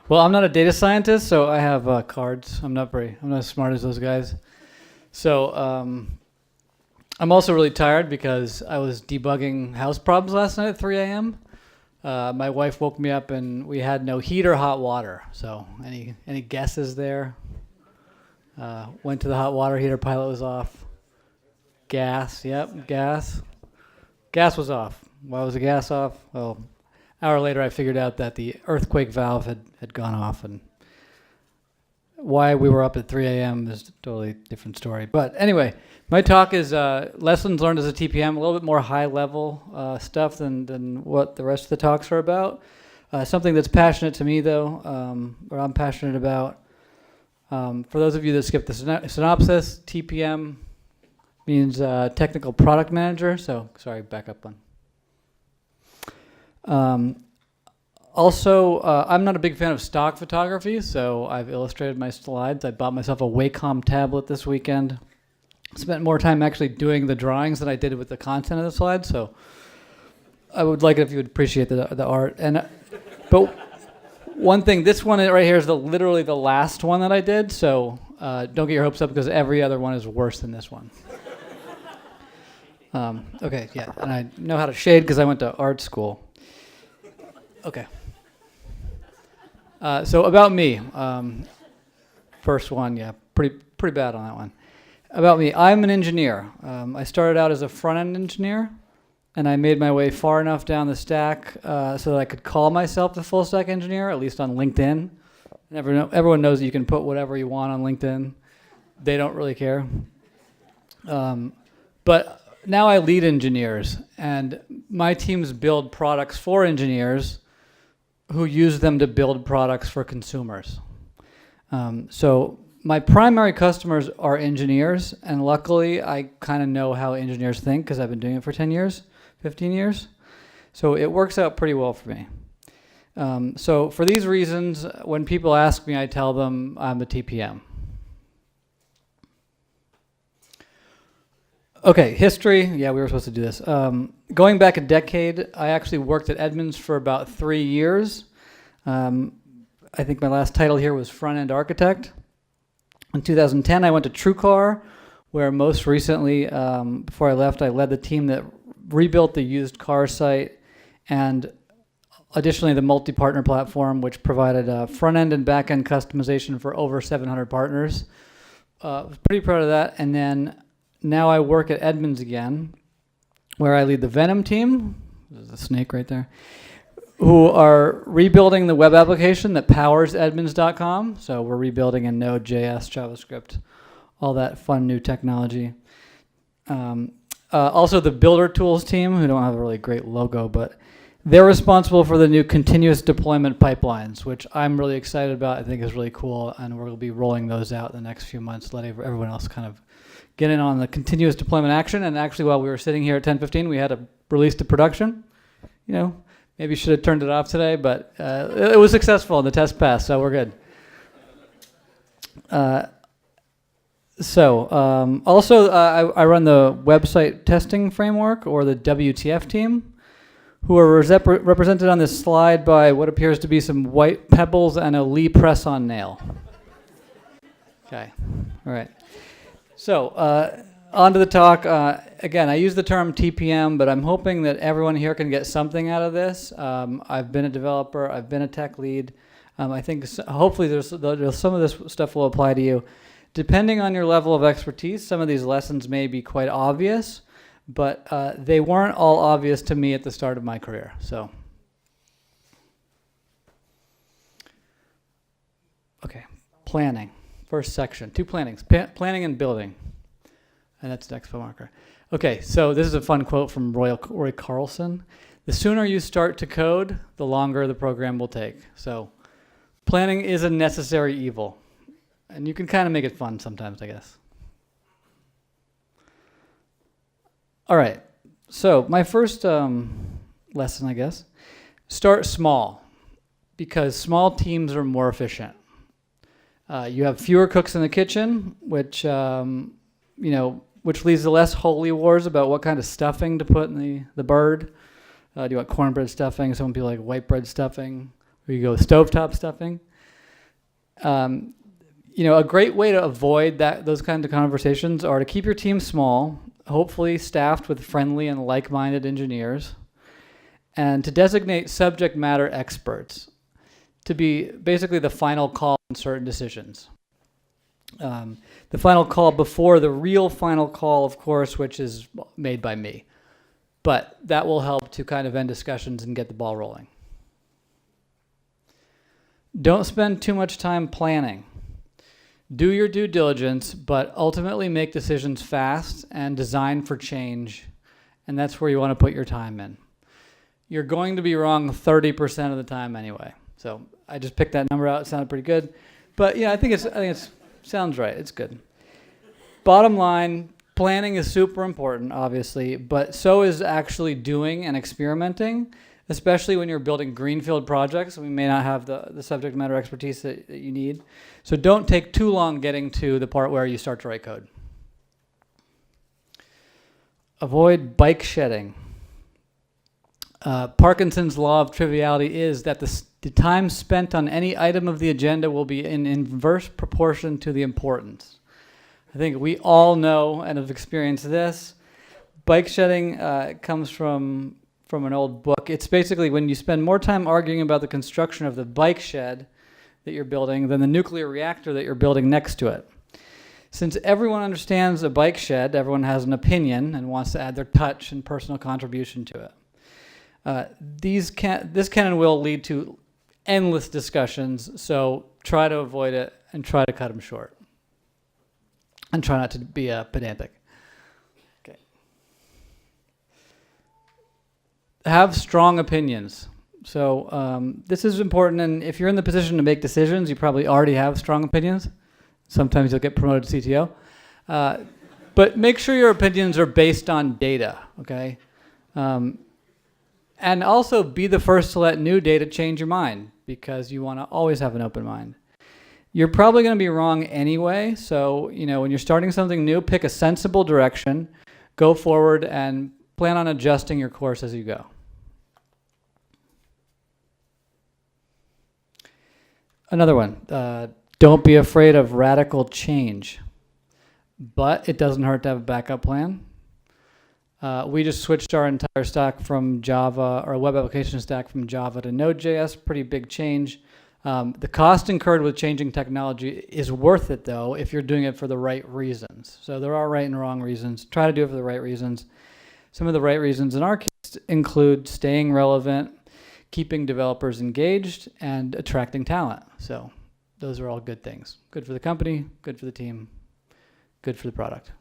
Well, I'm not a data scientist, so I have cards. I'm not as smart as those guys. So I'm also really tired because I was debugging house problems last night at 3 a.m. My wife woke me up and we had no heat or hot water. So any guesses there? Went to the hot water heater, pilot was off. Gas, yep, gas. Gas was off. Why was the gas off? Well, an hour later I figured out that the earthquake valve had gone off, and why we were up at 3 a.m. is a totally different story. But anyway, my talk is lessons learned as a TPM, a little bit more high-level stuff than what the rest of the talks are about. Something that's passionate to me, though, or I'm passionate about. For those of you that skipped the synopsis, TPM means Technical Product Manager. So, sorry, back up one. Also, I'm not a big fan of stock photography, so I've illustrated my slides. I bought myself a Wacom tablet this weekend. Spent more time actually doing the drawings than I did with the content of the slides, so I would like it if you would appreciate the art. But one thing, this one right here is literally the last one that I did, so don't get your hopes up because every other one is worse than this one. Okay, yeah, and I know how to shade because I went to art school. Okay. So about me, first one, yeah, pretty bad on that one. About me, I'm an engineer. I started out as a front-end engineer, and I made my way far enough down the stack so that I could call myself a full-stack engineer, at least on LinkedIn. And everyone knows that you can put whatever you want on LinkedIn. They don't really care. But now I lead engineers, and my teams build products for engineers who use them to build products for consumers. So my primary customers are engineers, and luckily I kind of know how engineers think because I've been doing it for 10 years, 15 years. So it works out pretty well for me. So for these reasons, when people ask me, I tell them I'm a TPM. Okay, history. Yeah, we were supposed to do this. Going back a decade, I actually worked at Edmunds for about 3 years. I think my last title here was front-end architect. In 2010, I went to TrueCar, where most recently, before I left, I led the team that rebuilt the used car site and additionally the multi-partner platform, which provided front-end and back-end customization for over 700 partners. I was pretty proud of that. And then now I work at Edmunds again, where I lead the Venom team. There's a snake right there. Who are rebuilding the web application that powers Edmunds.com. So we're rebuilding in Node.js, JavaScript, all that fun new technology. Also the Builder Tools team, who don't have a really great logo, but they're responsible for the new continuous deployment pipelines, which I'm really excited about. I think is really cool, and we're going to be rolling those out in the next few months, let everyone else kind of get in on the continuous deployment action. And actually, while we were sitting here at 10:15, we had a release to production. You know, maybe should have turned it off today, but it was successful and the test passed, so we're good. Also, I run the website testing framework, or the WTF team, who are represented on this slide by what appears to be some white pebbles and a Lee press-on nail. Okay, all right. So, on to the talk. Again, I use the term TPM, but I'm hoping that everyone here can get something out of this. I've been a developer. I've been a tech lead. I think hopefully there's some of this stuff will apply to you. Depending on your level of expertise, some of these lessons may be quite obvious, but they weren't all obvious to me at the start of my career. So, okay, planning. First section, 2 plannings, planning and building. And that's the expo marker. Okay, so this is a fun quote from Roy Carlson. The sooner you start to code, the longer the program will take. So planning is a necessary evil. And you can kind of make it fun sometimes, I guess. All right, so my first lesson, I guess, start small, because small teams are more efficient. You have fewer cooks in the kitchen, which which leads to less holy wars about what kind of stuffing to put in the bird. Do you want cornbread stuffing? Some people like white bread stuffing. Or you go stovetop stuffing. A great way to avoid those kinds of conversations are to keep your team small, hopefully staffed with friendly and like-minded engineers, and to designate subject matter experts to be basically the final call on certain decisions. The final call before the real final call, of course, which is made by me. But that will help to kind of end discussions and get the ball rolling. Don't spend too much time planning. Do your due diligence, but ultimately make decisions fast and design for change. And that's where you want to put your time in. You're going to be wrong 30% of the time anyway. So I just picked that number out. It sounded pretty good. But yeah, I think it sounds right. It's good. Bottom line, planning is super important, obviously, but so is actually doing and experimenting, especially when you're building greenfield projects. We may not have the subject matter expertise that you need. So don't take too long getting to the part where you start to write code. Avoid bike shedding. Parkinson's law of triviality is that the time spent on any item of the agenda will be in inverse proportion to the importance. I think we all know and have experienced this. Bike shedding comes from an old book. It's basically when you spend more time arguing about the construction of the bike shed that you're building than the nuclear reactor that you're building next to it. Since everyone understands a bike shed, everyone has an opinion and wants to add their touch and personal contribution to it. This can and will lead to endless discussions, so try to avoid it and try to cut them short. And try not to be pedantic. Okay. Have strong opinions. So this is important, and if you're in the position to make decisions, you probably already have strong opinions. Sometimes you'll get promoted to CTO. But make sure your opinions are based on data, okay? And also be the first to let new data change your mind, because you want to always have an open mind. You're probably going to be wrong anyway, so when you're starting something new, pick a sensible direction, go forward, and plan on adjusting your course as you go. Another one, don't be afraid of radical change, but it doesn't hurt to have a backup plan. We just switched our entire stack from Java, or web application stack from Java to Node.js, pretty big change. The cost incurred with changing technology is worth it, though, if you're doing it for the right reasons. So there are right and wrong reasons. Try to do it for the right reasons. Some of the right reasons in our case include staying relevant, keeping developers engaged, and attracting talent. So those are all good things. Good for the company, good for the team, good for the product.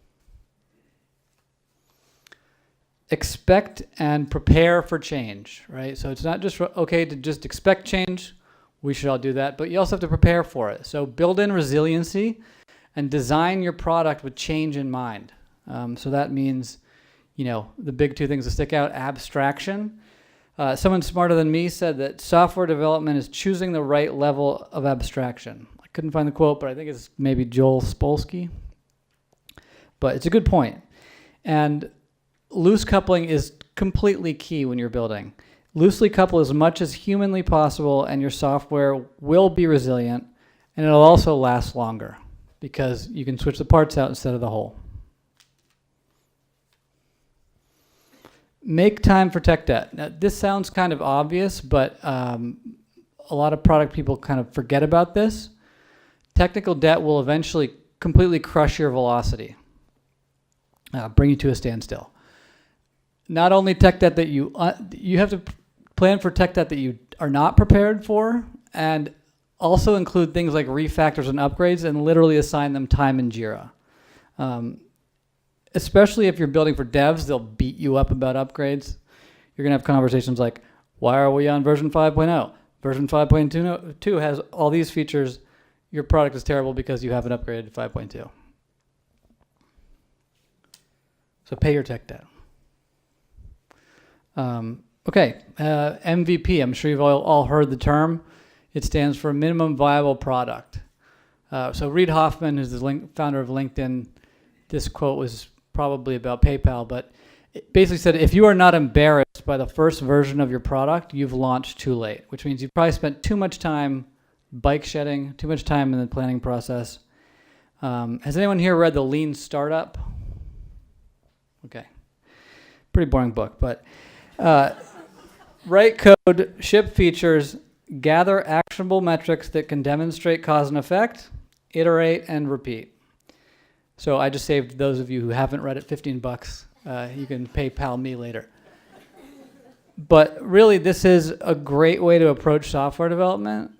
Expect and prepare for change, right? So it's not just okay to just expect change. We should all do that, but you also have to prepare for it. So build in resiliency and design your product with change in mind. So that means, the big two things that stick out: abstraction. Someone smarter than me said that software development is choosing the right level of abstraction. I couldn't find the quote, but I think it's maybe Joel Spolsky. But it's a good point. And loose coupling is completely key when you're building. Loosely couple as much as humanly possible, and your software will be resilient, and it'll also last longer because you can switch the parts out instead of the whole. Make time for tech debt. Now, this sounds kind of obvious, but a lot of product people kind of forget about this. Technical debt will eventually completely crush your velocity, bring you to a standstill. Not only tech debt that you have to plan for tech debt that you are not prepared for, and also include things like refactors and upgrades, and literally assign them time in Jira. Especially if you're building for devs, they'll beat you up about upgrades. You're going to have conversations like, why are we on version 5.0? Version 5.2 has all these features. Your product is terrible because you haven't upgraded to 5.2. So pay your tech debt. Okay, MVP. I'm sure you've all heard the term. It stands for minimum viable product. So Reid Hoffman, who's the founder of LinkedIn, this quote was probably about PayPal, but it basically said, if you are not embarrassed by the first version of your product, you've launched too late, which means you probably spent too much time Bikeshedding, too much time in the planning process. Has anyone here read The Lean Startup? Okay. Pretty boring book, but write code, ship features, gather actionable metrics that can demonstrate cause and effect, iterate, and repeat. So I just saved those of you who haven't read it $15. You can PayPal me later. But really, this is a great way to approach software development.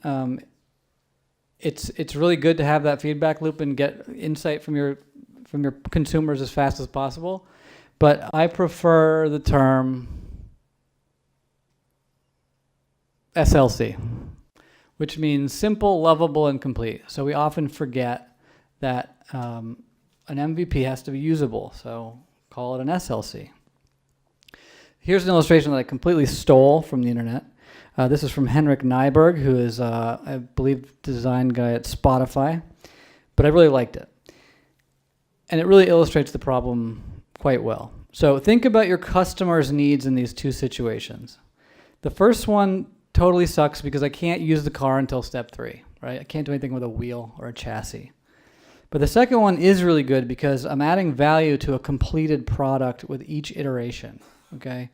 It's really good to have that feedback loop and get insight from your consumers as fast as possible. But I prefer the term SLC, which means simple, lovable, and complete. So we often forget that an MVP has to be usable. So call it an SLC. Here's an illustration that I completely stole from the internet. This is from Henrik Nyberg, who is, I believe, design guy at Spotify. But I really liked it. And it really illustrates the problem quite well. So think about your customer's needs in these two situations. The first one totally sucks because I can't use the car until step 3, right? I can't do anything with a wheel or a chassis. But the second one is really good because I'm adding value to a completed product with each iteration, okay?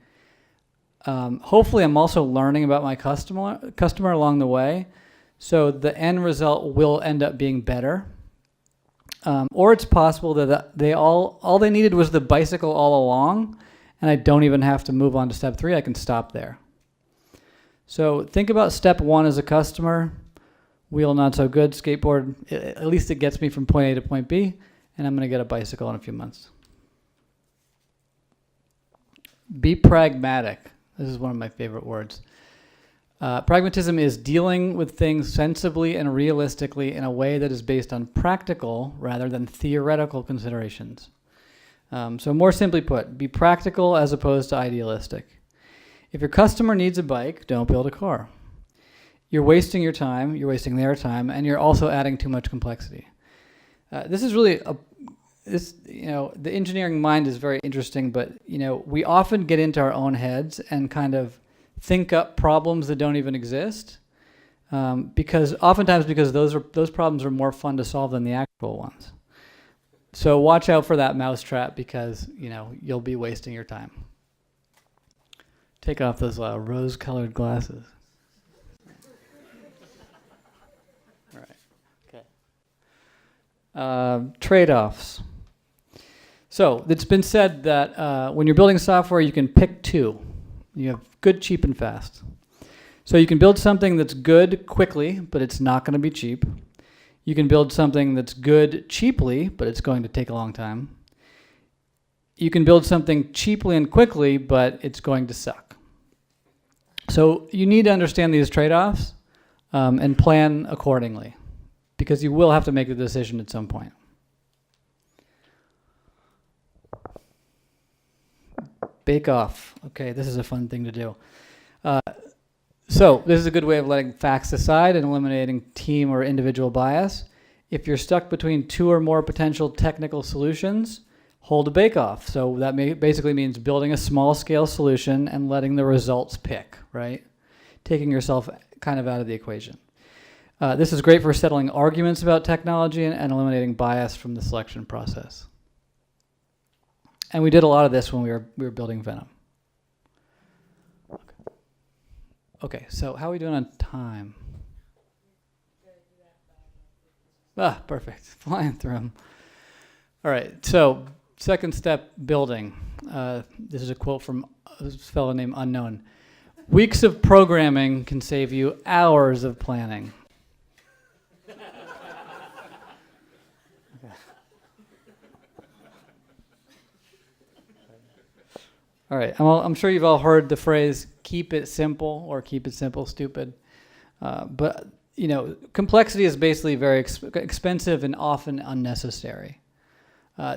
Hopefully I'm also learning about my customer along the way, so the end result will end up being better. Or it's possible that all they needed was the bicycle all along, and I don't even have to move on to step 3. I can stop there. So think about step 1 as a customer. Wheel not so good, skateboard, at least it gets me from point A to point B, and I'm going to get a bicycle in a few months. Be pragmatic. This is one of my favorite words. Pragmatism is dealing with things sensibly and realistically in a way that is based on practical rather than theoretical considerations. So more simply put, be practical as opposed to idealistic. If your customer needs a bike, don't build a car. You're wasting your time, you're wasting their time, and you're also adding too much complexity. This is really the engineering mind is very interesting, but we often get into our own heads and kind of think up problems that don't even exist, because those problems are more fun to solve than the actual ones. So watch out for that mousetrap because you'll be wasting your time. Take off those rose-colored glasses. All right. Okay. Trade-offs. So it's been said that when you're building software, you can pick 2. You have good, cheap, and fast. So you can build something that's good quickly, but it's not going to be cheap. You can build something that's good cheaply, but it's going to take a long time. You can build something cheaply and quickly, but it's going to suck. So you need to understand these trade-offs and plan accordingly, because you will have to make a decision at some point. Bake off. Okay, this is a fun thing to do. So this is a good way of letting facts aside and eliminating team or individual bias. If you're stuck between 2 or more potential technical solutions, hold a bake-off. So that basically means building a small-scale solution and letting the results pick, right? Taking yourself kind of out of the equation. This is great for settling arguments about technology and eliminating bias from the selection process. And we did a lot of this when we were building Venom. Okay, so how are we doing on time? Perfect. Flying through them. All right, so second step, building. This is a quote from a fellow named Unknown. Weeks of programming can save you hours of planning. All right, I'm sure you've all heard the phrase, keep it simple or keep it simple, stupid. But complexity is basically very expensive and often unnecessary.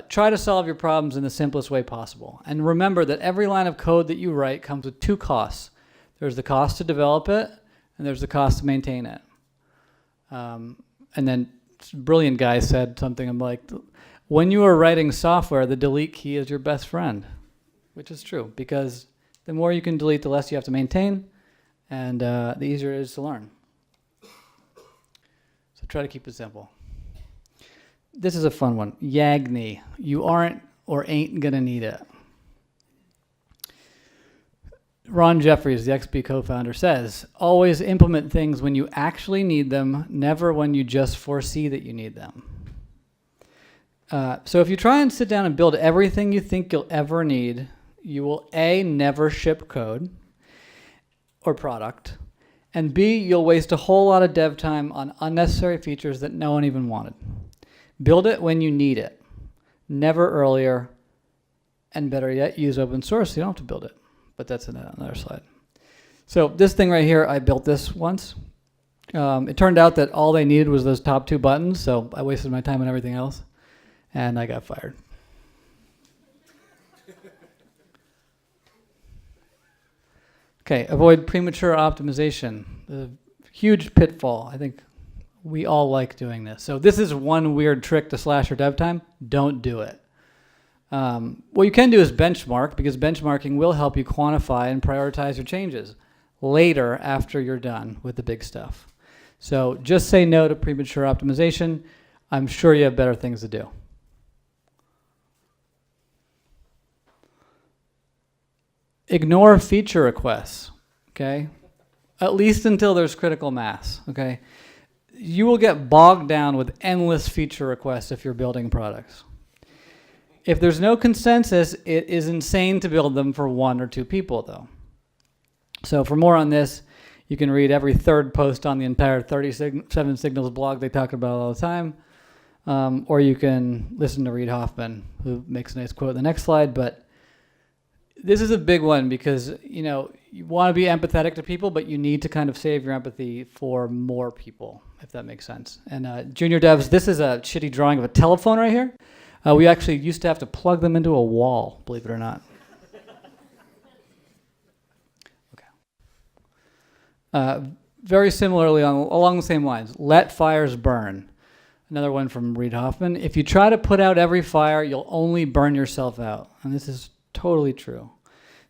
Try to solve your problems in the simplest way possible. And remember that every line of code that you write comes with 2 costs. There's the cost to develop it, and there's the cost to maintain it. And then a brilliant guy said something, I'm like, when you are writing software, the delete key is your best friend. Which is true, because the more you can delete, the less you have to maintain, and the easier it is to learn. So try to keep it simple. This is a fun one. YAGNI. You aren't or ain't going to need it. Ron Jeffries, the XP co-founder, says, always implement things when you actually need them, never when you just foresee that you need them. So if you try and sit down and build everything you think you'll ever need, you will A, never ship code or product, and B, you'll waste a whole lot of dev time on unnecessary features that no one even wanted. Build it when you need it, never earlier, and better yet, use open source so you don't have to build it. But that's another slide. So this thing right here, I built this once. It turned out that all they needed was those top 2 buttons, so I wasted my time on everything else, and I got fired. Okay, avoid premature optimization. The huge pitfall. I think we all like doing this. So this is one weird trick to slash your dev time. Don't do it. What you can do is benchmark, because benchmarking will help you quantify and prioritize your changes later after you're done with the big stuff. So just say no to premature optimization. I'm sure you have better things to do. Ignore feature requests, okay? At least until there's critical mass, okay? You will get bogged down with endless feature requests if you're building products. If there's no consensus, it is insane to build them for 1 or 2 people, though. So for more on this, you can read every third post on the entire 37 Signals blog they talk about all the time. Or you can listen to Reid Hoffman, who makes a nice quote in the next slide. But this is a big one because, you know, you want to be empathetic to people, but you need to kind of save your empathy for more people, if that makes sense. And junior devs, this is a shitty drawing of a telephone right here. We actually used to have to plug them into a wall, believe it or not. Okay. Very similarly, along the same lines, let fires burn. Another one from Reid Hoffman. If you try to put out every fire, you'll only burn yourself out. And this is totally true.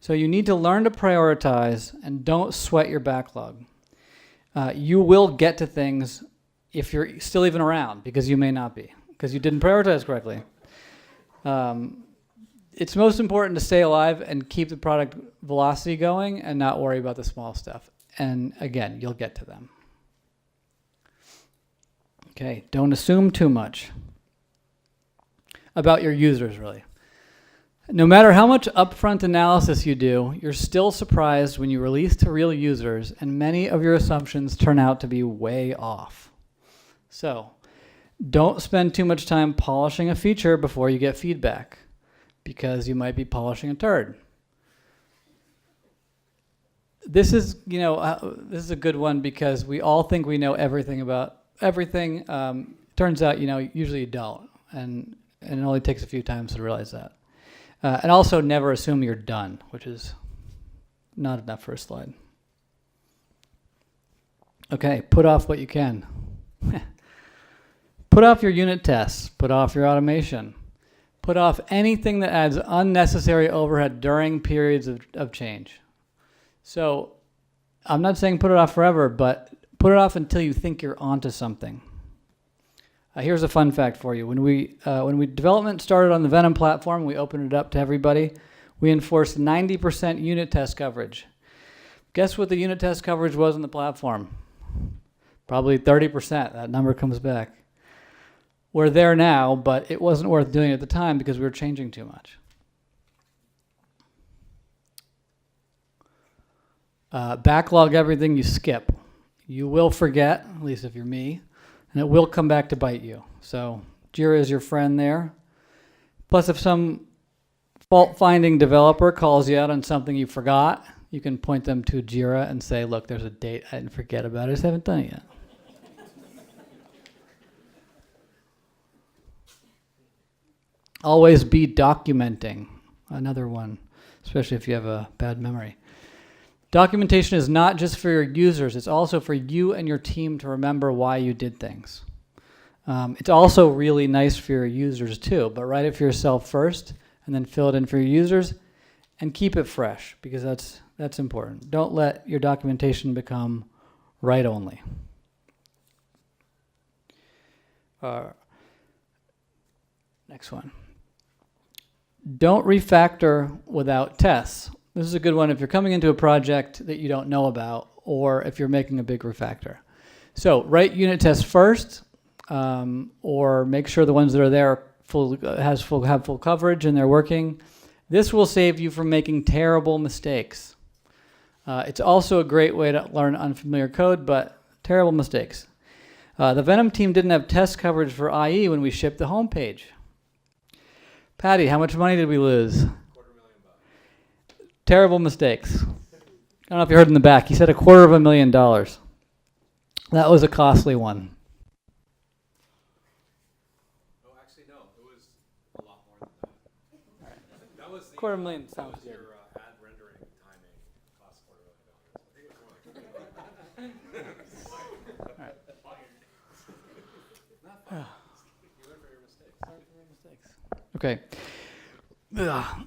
So you need to learn to prioritize and don't sweat your backlog. You will get to things if you're still even around, because you may not be, because you didn't prioritize correctly. It's most important to stay alive and keep the product velocity going and not worry about the small stuff. And again, you'll get to them. Okay, don't assume too much about your users, really. No matter how much upfront analysis you do, you're still surprised when you release to real users, and many of your assumptions turn out to be way off. So, don't spend too much time polishing a feature before you get feedback, because you might be polishing a turd. This is, this is a good one because we all think we know everything about everything. Turns out, usually you don't, and it only takes a few times to realize that. And also never assume you're done, which is not enough for a slide. Okay, put off what you can. Put off your unit tests. Put off your automation. Put off anything that adds unnecessary overhead during periods of change. So I'm not saying put it off forever, but put it off until you think you're onto something. Here's a fun fact for you. When we development started on the Venom platform, we opened it up to everybody. We enforced 90% unit test coverage. Guess what the unit test coverage was on the platform? Probably 30%. That number comes back. We're there now, but it wasn't worth doing at the time because we were changing too much. Backlog everything you skip. You will forget, at least if you're me, and it will come back to bite you. So Jira is your friend there. Plus, if some fault-finding developer calls you out on something you forgot, you can point them to Jira and say, look, there's a date I didn't forget about. I just haven't done it yet. Always be documenting. Another one, especially if you have a bad memory. Documentation is not just for your users, it's also for you and your team to remember why you did things. It's also really nice for your users too, but write it for yourself first and then fill it in for your users and keep it fresh because that's important. Don't let your documentation become write only. Next one. Don't refactor without tests. This is a good one if you're coming into a project that you don't know about, or if you're making a big refactor. So write unit tests first, or make sure the ones that are there have full coverage and they're working. This will save you from making terrible mistakes. It's also a great way to learn unfamiliar code, but terrible mistakes. The Venom team didn't have test coverage for IE when we shipped the homepage. Patty, how much money did we lose? $250,000. Terrible mistakes. I don't know if you heard in the back. He said $250,000. That was a costly one. Oh, actually, no. It was a lot more than that. Right. That was the, $250,000 that sounds was good. your ad rendering timing cost $250,000. I think it was more like Right. Not fun. You learn from your mistakes. Okay. Ugh.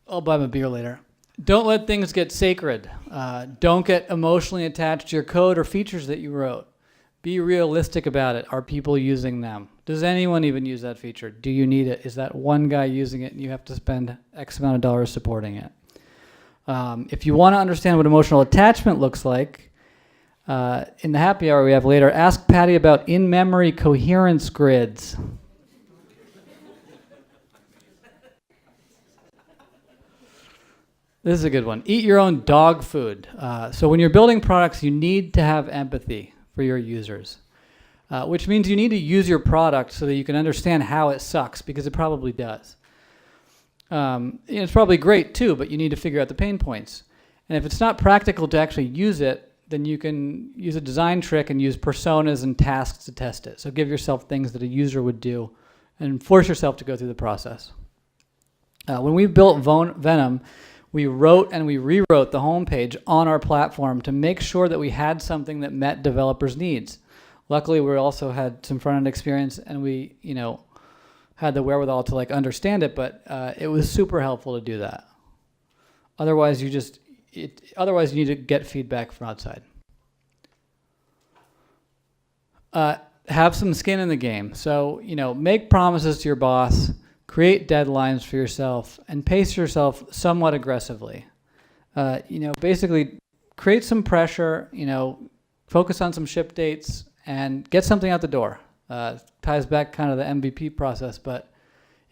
I'll buy him a beer later. Don't let things get sacred. Don't get emotionally attached to your code or features that you wrote. Be realistic about it. Are people using them? Does anyone even use that feature? Do you need it? Is that one guy using it and you have to spend X amount of dollars supporting it? If you want to understand what emotional attachment looks like, in the happy hour we have later, ask Patty about in-memory coherence grids. This is a good one. Eat your own dog food. So when you're building products, you need to have empathy for your users, which means you need to use your product so that you can understand how it sucks, because it probably does. It's probably great too, but you need to figure out the pain points. And if it's not practical to actually use it, then you can use a design trick and use personas and tasks to test it. So give yourself things that a user would do and force yourself to go through the process. When we built Venom, we wrote and we rewrote the homepage on our platform to make sure that we had something that met developers' needs. Luckily, we also had some front-end experience, and we, had the wherewithal to understand it. But it was super helpful to do that. Otherwise, you need to get feedback from outside. Have some skin in the game. So make promises to your boss. Create deadlines for yourself and pace yourself somewhat aggressively. Basically create some pressure, focus on some ship dates and get something out the door. Ties back kind of the MVP process, but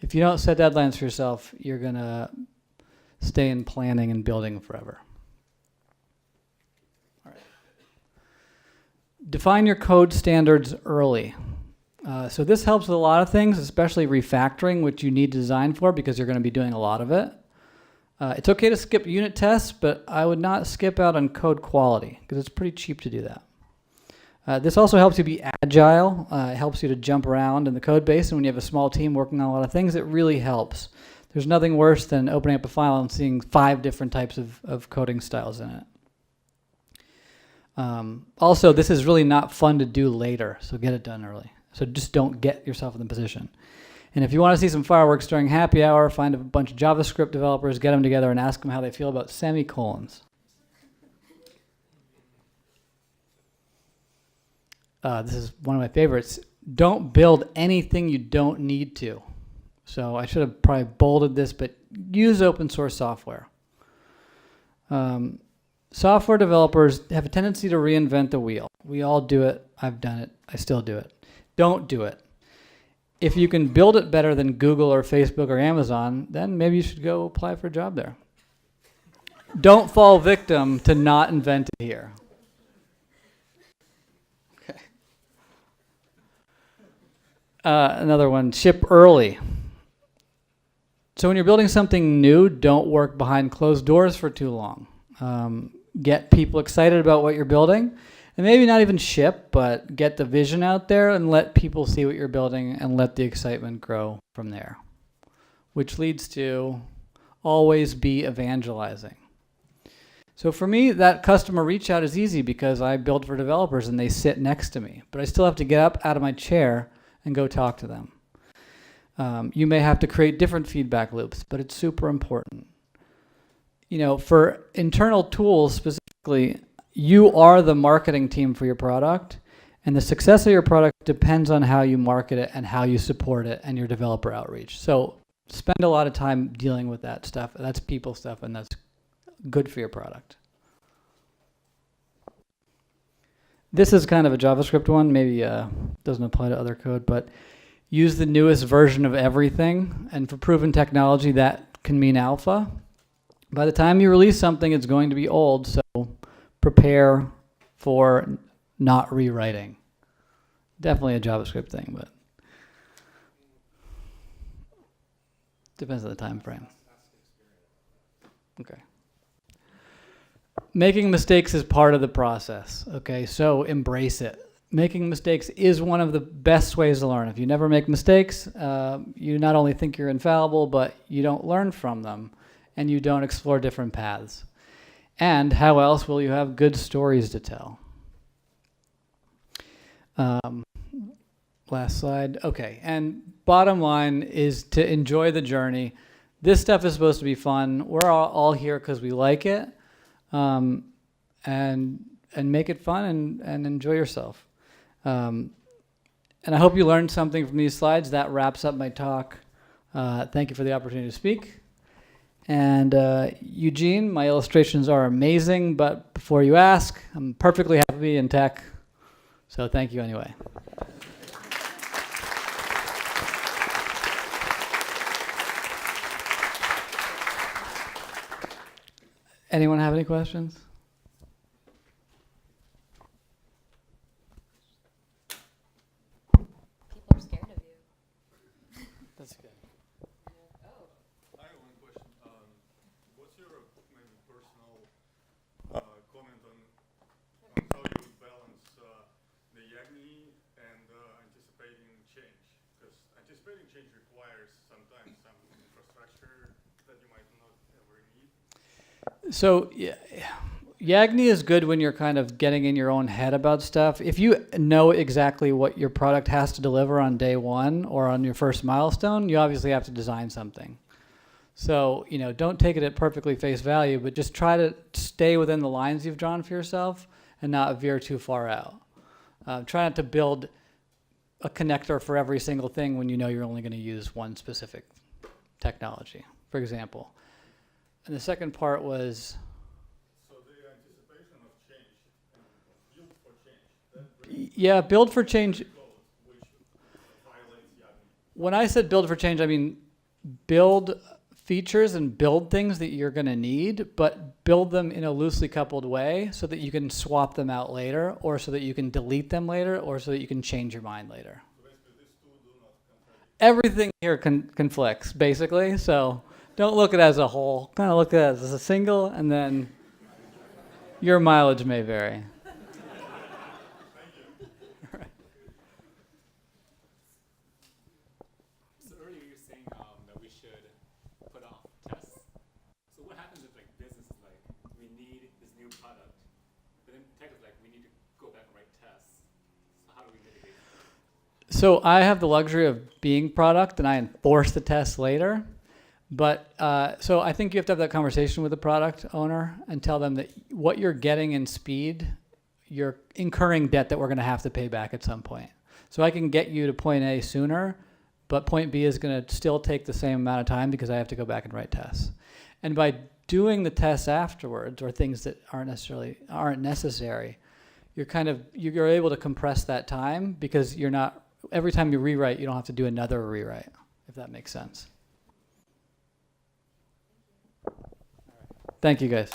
if you don't set deadlines for yourself, you're going to stay in planning and building forever. All right. Define your code standards early. So this helps with a lot of things, especially refactoring, which you need to design for because you're going to be doing a lot of it. It's okay to skip unit tests, but I would not skip out on code quality because it's pretty cheap to do that. This also helps you be agile. It helps you to jump around in the code base, and when you have a small team working on a lot of things, it really helps. There's nothing worse than opening up a file and seeing 5 different types of coding styles in it. Also, this is really not fun to do later, so get it done early. So just don't get yourself in the position. And if you want to see some fireworks during happy hour, find a bunch of JavaScript developers, get them together, and ask them how they feel about semicolons. This is one of my favorites. Don't build anything you don't need to. So I should have probably bolded this, but use open source software. Software developers have a tendency to reinvent the wheel. We all do it. I've done it. I still do it. Don't do it. If you can build it better than Google or Facebook or Amazon, then maybe you should go apply for a job there. Don't fall victim to not invent it here. Okay. Another one, ship early. So when you're building something new, don't work behind closed doors for too long. Get people excited about what you're building. And maybe not even ship, but get the vision out there and let people see what you're building and let the excitement grow from there. Which leads to always be evangelizing. So for me, that customer reach out is easy because I build for developers and they sit next to me. But I still have to get up out of my chair and go talk to them. You may have to create different feedback loops, but it's super important. For internal tools specifically, you are the marketing team for your product, And the success of your product depends on how you market it and how you support it and your developer outreach. So spend a lot of time dealing with that stuff. That's people stuff, and that's good for your product. This is kind of a JavaScript one. Maybe doesn't apply to other code, but use the newest version of everything. And for proven technology, that can mean alpha. By the time you release something, it's going to be old, so prepare for not rewriting. Definitely a JavaScript thing, but depends on the time frame. Okay. Making mistakes is part of the process, okay? So embrace it. Making mistakes is one of the best ways to learn. If you never make mistakes, you not only think you're infallible, but you don't learn from them, and you don't explore different paths. And how else will you have good stories to tell? Last slide. Okay, and bottom line is to enjoy the journey. This stuff is supposed to be fun. We're all here because we like it. And make it fun and enjoy yourself. And I hope you learned something from these slides. That wraps up my talk. Thank you for the opportunity to speak. And Eugene, my illustrations are amazing, but before you ask, I'm perfectly happy in tech. So thank you anyway. Anyone have any questions? People are scared of you. That's good. Oh. I have one question. What's your maybe personal comment on how you would balance the YAGNI and anticipating change? Because anticipating change requires sometimes some infrastructure that you might not ever need. So YAGNI is good when you're kind of getting in your own head about stuff. If you know exactly what your product has to deliver on day one or on your first milestone, you obviously have to design something. So, don't take it at perfectly face value, but just try to stay within the lines you've drawn for yourself and not veer too far out. Try not to build a connector for every single thing when you know you're only going to use one specific technology, for example. And the second part was... So the anticipation of change and build for change. That brings Yeah, build for change. code which violates YAGNI. When I said build for change, I mean build features and build things that you're going to need, but build them in a loosely coupled way so that you can swap them out later, or so that you can delete them later, or so that you can change your mind later. So basically these two do not contradict. Everything here conflicts, basically, so don't look at it as a whole. Kind of look at it as a single, and then your mileage may vary. So earlier you were saying that we should put off tests. So what happens if business is we need this new product, but then tech is we need to go back and write tests. So how do we mitigate that? So I have the luxury of being product, and I enforce the tests later. But so I think you have to have that conversation with the product owner and tell them that what you're getting in speed, you're incurring debt that we're going to have to pay back at some point. So I can get you to point A sooner, but point B is going to still take the same amount of time because I have to go back and write tests. And by doing the tests afterwards, or things that aren't necessary, you're able to compress that time because you're not, every time you rewrite, you don't have to do another rewrite, if that makes sense. Thank you, guys.